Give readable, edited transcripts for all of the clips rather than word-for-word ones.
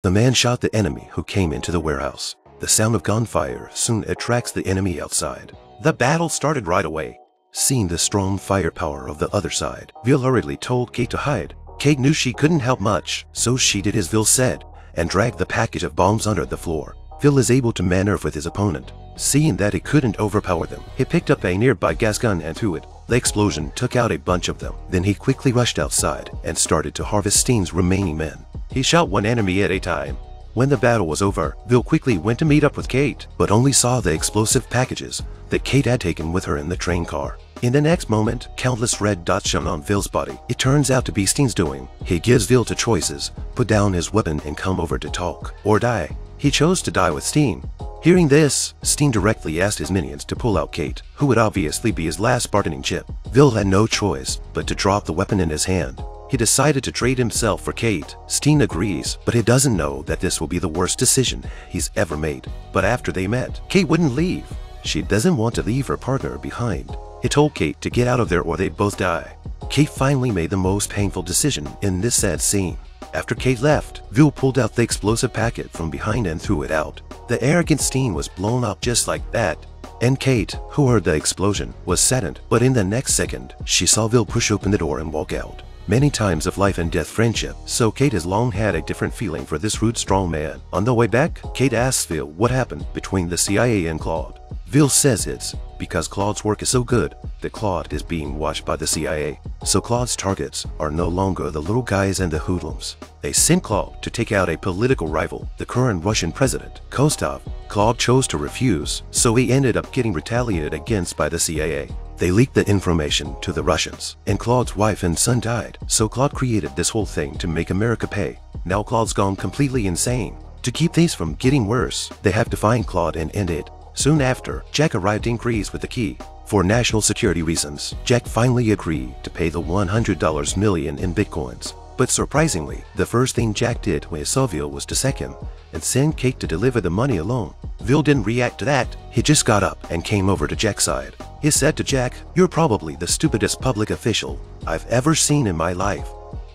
The man shot the enemy who came into the warehouse. The sound of gunfire soon attracts the enemy outside. The battle started right away. Seeing the strong firepower of the other side, Vil hurriedly told Kate to hide. Kate knew she couldn't help much, so she did as Vil said and dragged the package of bombs under the floor. Vil is able to maneuver with his opponent. Seeing that he couldn't overpower them, he picked up a nearby gas gun and threw it. The explosion took out a bunch of them. Then he quickly rushed outside and started to harvest Steen's remaining men. He shot one enemy at a time. When the battle was over, Vil quickly went to meet up with Kate, but only saw the explosive packages that Kate had taken with her in the train car. In the next moment, countless red dots shone on Vil's body. It turns out to be Steen's doing. He gives Vil two choices: put down his weapon and come over to talk, or die. He chose to die with Steen. Hearing this, Steen directly asked his minions to pull out Kate, who would obviously be his last bargaining chip. Vil had no choice but to drop the weapon in his hand. He decided to trade himself for Kate. Steen agrees, but he doesn't know that this will be the worst decision he's ever made. But after they met, Kate wouldn't leave. She doesn't want to leave her partner behind. He told Kate to get out of there or they'd both die. Kate finally made the most painful decision in this sad scene. After Kate left, Vil pulled out the explosive packet from behind and threw it out. The arrogant Steen was blown up just like that. And Kate, who heard the explosion, was saddened, but in the next second, she saw Vil push open the door and walk out. Many times of life and death friendship, so Kate has long had a different feeling for this rude strong man. On the way back, Kate asks Vil what happened between the CIA and Claude. Vil says it's because Claude's work is so good that Claude is being watched by the CIA. So Claude's targets are no longer the little guys and the hoodlums. They sent Claude to take out a political rival, the current Russian president, Kostov. Claude chose to refuse, so he ended up getting retaliated against by the CIA. They leaked the information to the Russians, and Claude's wife and son died. So Claude created this whole thing to make America pay. Now Claude's gone completely insane. To keep things from getting worse, they have to find Claude and end it. Soon after, Jack arrived in Greece with the key. For national security reasons, Jack finally agreed to pay the $100 million in bitcoins. But surprisingly, the first thing Jack did when he saw Vil was to sack him and send Kate to deliver the money alone. Vil didn't react to that. He just got up and came over to Jack's side. He said to Jack, "You're probably the stupidest public official I've ever seen in my life."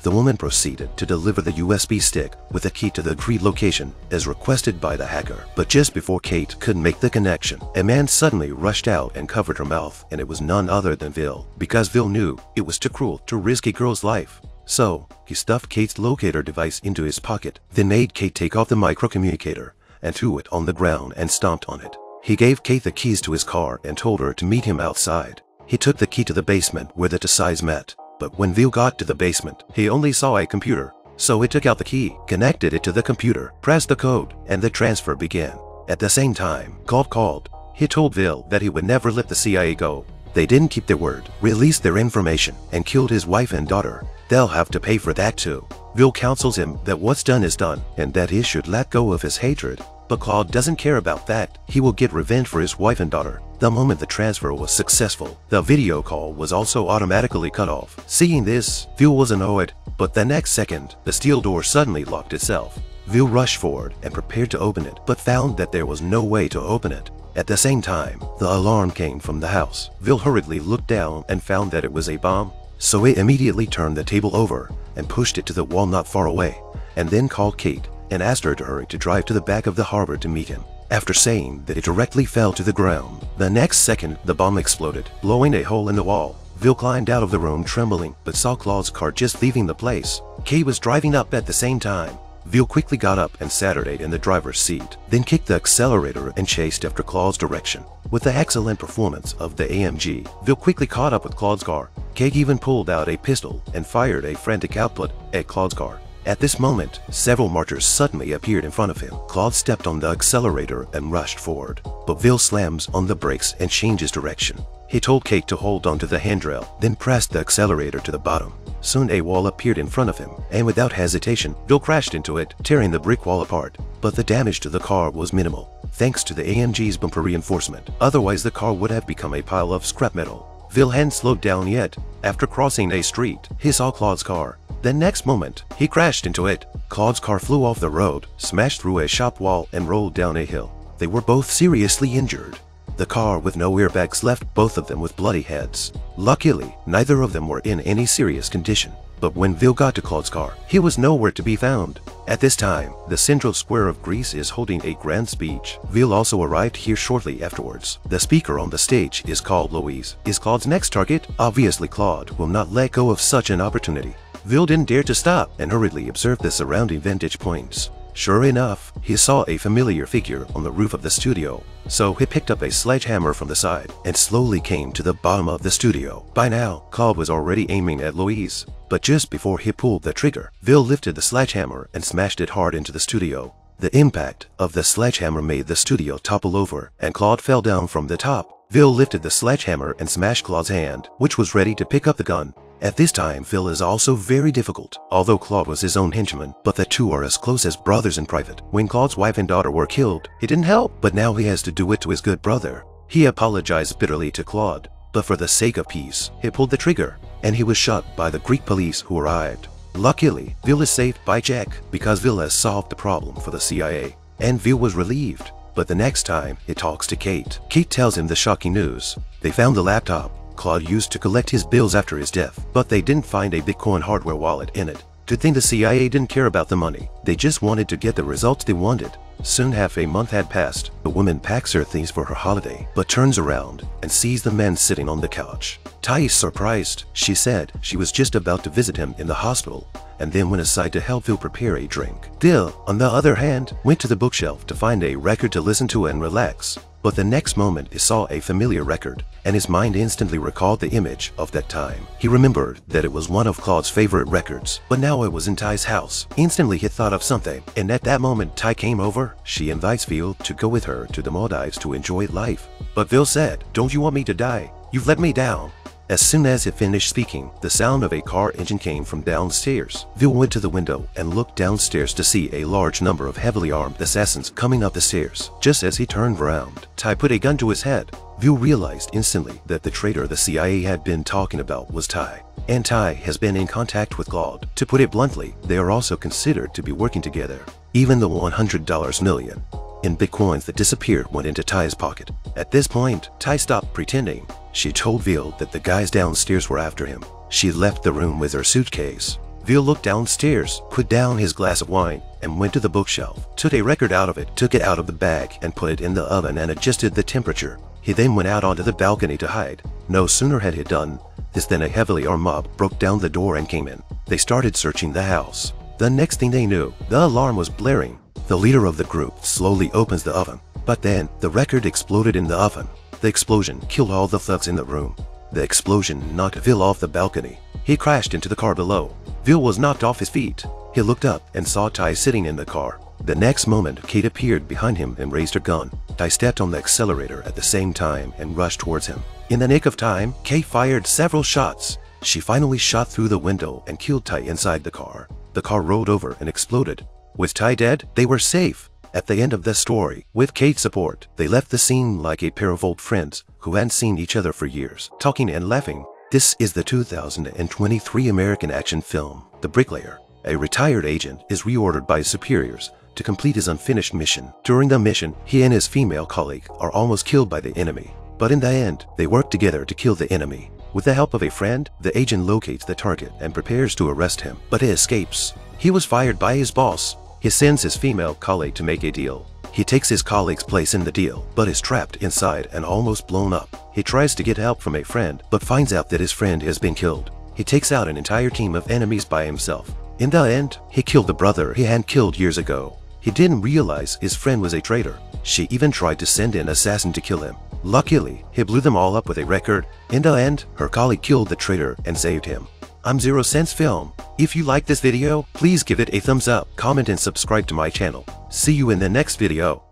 The woman proceeded to deliver the USB stick with a key to the agreed location as requested by the hacker. But just before Kate could make the connection, a man suddenly rushed out and covered her mouth, and it was none other than Vil, because Vil knew it was too cruel to risk a girl's life. So, he stuffed Kate's locator device into his pocket, then made Kate take off the microcommunicator and threw it on the ground and stomped on it. He gave Kate the keys to his car and told her to meet him outside. He took the key to the basement where the two sides met. But when Vil got to the basement, he only saw a computer. So he took out the key, connected it to the computer, pressed the code, and the transfer began. At the same time, Claude called. He told Vil that he would never let the CIA go. They didn't keep their word, released their information, and killed his wife and daughter. They'll have to pay for that too. Vil counsels him that what's done is done, and that he should let go of his hatred. But Claude doesn't care about that. He will get revenge for his wife and daughter. The moment the transfer was successful, the video call was also automatically cut off. Seeing this, Vil was annoyed, but the next second, the steel door suddenly locked itself. Vil rushed forward and prepared to open it, but found that there was no way to open it. At the same time, the alarm came from the house. Vil hurriedly looked down and found that it was a bomb. So he immediately turned the table over and pushed it to the wall not far away, and then called Kate and asked her to hurry to drive to the back of the harbor to meet him. After saying that it directly fell to the ground, the next second the bomb exploded, blowing a hole in the wall. Vil climbed out of the room trembling, but saw Claude's car just leaving the place. Kate was driving up at the same time. Vil quickly got up and sat her in the driver's seat, then kicked the accelerator and chased after Claude's direction. With the excellent performance of the AMG, Vil quickly caught up with Claude's car. Kate even pulled out a pistol and fired a frantic output at Claude's car. At this moment, several marchers suddenly appeared in front of him. Claude stepped on the accelerator and rushed forward, but Vil slams on the brakes and changes direction. He told Kate to hold onto the handrail, then pressed the accelerator to the bottom. Soon a wall appeared in front of him, and without hesitation, Vil crashed into it, tearing the brick wall apart. But the damage to the car was minimal, thanks to the AMG's bumper reinforcement. Otherwise, the car would have become a pile of scrap metal. Vil hadn't slowed down yet. After crossing a street, he saw Claude's car. The next moment, he crashed into it. Claude's car flew off the road, smashed through a shop wall, and rolled down a hill. They were both seriously injured. The car with no airbags left both of them with bloody heads. Luckily, neither of them were in any serious condition. But when Vil got to Claude's car, he was nowhere to be found. At this time, the central square of Greece is holding a grand speech. Vil also arrived here shortly afterwards. The speaker on the stage is called Louise. Is Claude's next target? Obviously, Claude will not let go of such an opportunity. Vil didn't dare to stop and hurriedly observed the surrounding vantage points. Sure enough, he saw a familiar figure on the roof of the studio. So he picked up a sledgehammer from the side and slowly came to the bottom of the studio. By now, Claude was already aiming at Louise. But just before he pulled the trigger, Vil lifted the sledgehammer and smashed it hard into the studio. The impact of the sledgehammer made the studio topple over, and Claude fell down from the top. Vil lifted the sledgehammer and smashed Claude's hand, which was ready to pick up the gun. At this time, Vil is also very difficult, although Claude was his own henchman, but the two are as close as brothers in private. When Claude's wife and daughter were killed, he didn't help, but now he has to do it to his good brother. He apologized bitterly to Claude, but for the sake of peace, he pulled the trigger, and he was shot by the Greek police who arrived. Luckily, Vil is saved by Jack because Vil has solved the problem for the CIA, and Vil was relieved. But the next time, he talks to Kate. Kate tells him the shocking news. They found the laptop Claude used to collect his bills after his death, but they didn't find a Bitcoin hardware wallet in it. To think the CIA didn't care about the money. They just wanted to get the results they wanted. Soon half a month had passed. The woman packs her things for her holiday, but turns around and sees the man sitting on the couch. Tai is surprised. She said she was just about to visit him in the hospital, and then went aside to help Vil prepare a drink. Vil, on the other hand, went to the bookshelf to find a record to listen to and relax. But the next moment he saw a familiar record, and his mind instantly recalled the image of that time. He remembered that it was one of Claude's favorite records, but now it was in Tai's house. Instantly he thought of something, and at that moment Tai came over. She invites Vil to go with her to the Maldives to enjoy life. But Vil said, "Don't you want me to die? You've let me down." As soon as he finished speaking, the sound of a car engine came from downstairs. Vil went to the window and looked downstairs to see a large number of heavily armed assassins coming up the stairs. Just as he turned around, Tai put a gun to his head. Vil realized instantly that the traitor the CIA had been talking about was Tai. And Tai has been in contact with Claude. To put it bluntly, they are also considered to be working together. Even the $100 million in Bitcoins that disappeared went into Tai's pocket. At this point, Tai stopped pretending. She told Vil that the guys downstairs were after him. She left the room with her suitcase. Vil looked downstairs, put down his glass of wine, and went to the bookshelf, took a record out of it, took it out of the bag, and put it in the oven and adjusted the temperature. He then went out onto the balcony to hide. No sooner had he done this than a heavily armed mob broke down the door and came in. They started searching the house. The next thing they knew, the alarm was blaring. The leader of the group slowly opens the oven, but then the record exploded in the oven. The explosion killed all the thugs in the room. The explosion knocked Vil off the balcony. He crashed into the car below. Vil was knocked off his feet. He looked up and saw Tai sitting in the car. The next moment, Kate appeared behind him and raised her gun. Tai stepped on the accelerator at the same time and rushed towards him. In the nick of time, Kate fired several shots. She finally shot through the window and killed Tai inside the car. The car rolled over and exploded. With Tai dead, they were safe. At the end of the story, with Kate's support, they left the scene like a pair of old friends who hadn't seen each other for years, talking and laughing. This is the 2023 American action film, The Bricklayer. A retired agent is reordered by his superiors to complete his unfinished mission. During the mission, he and his female colleague are almost killed by the enemy. But in the end, they work together to kill the enemy. With the help of a friend, the agent locates the target and prepares to arrest him, but he escapes. He was fired by his boss. He sends his female colleague to make a deal. He takes his colleague's place in the deal, but is trapped inside and almost blown up. He tries to get help from a friend, but finds out that his friend has been killed. He takes out an entire team of enemies by himself. In the end, he killed the brother he had killed years ago. He didn't realize his friend was a traitor. She even tried to send an assassin to kill him. Luckily, he blew them all up with a record. In the end, her colleague killed the traitor and saved him. I'm Zero Sense Film. If you like this video, please give it a thumbs up, comment and subscribe to my channel. See you in the next video.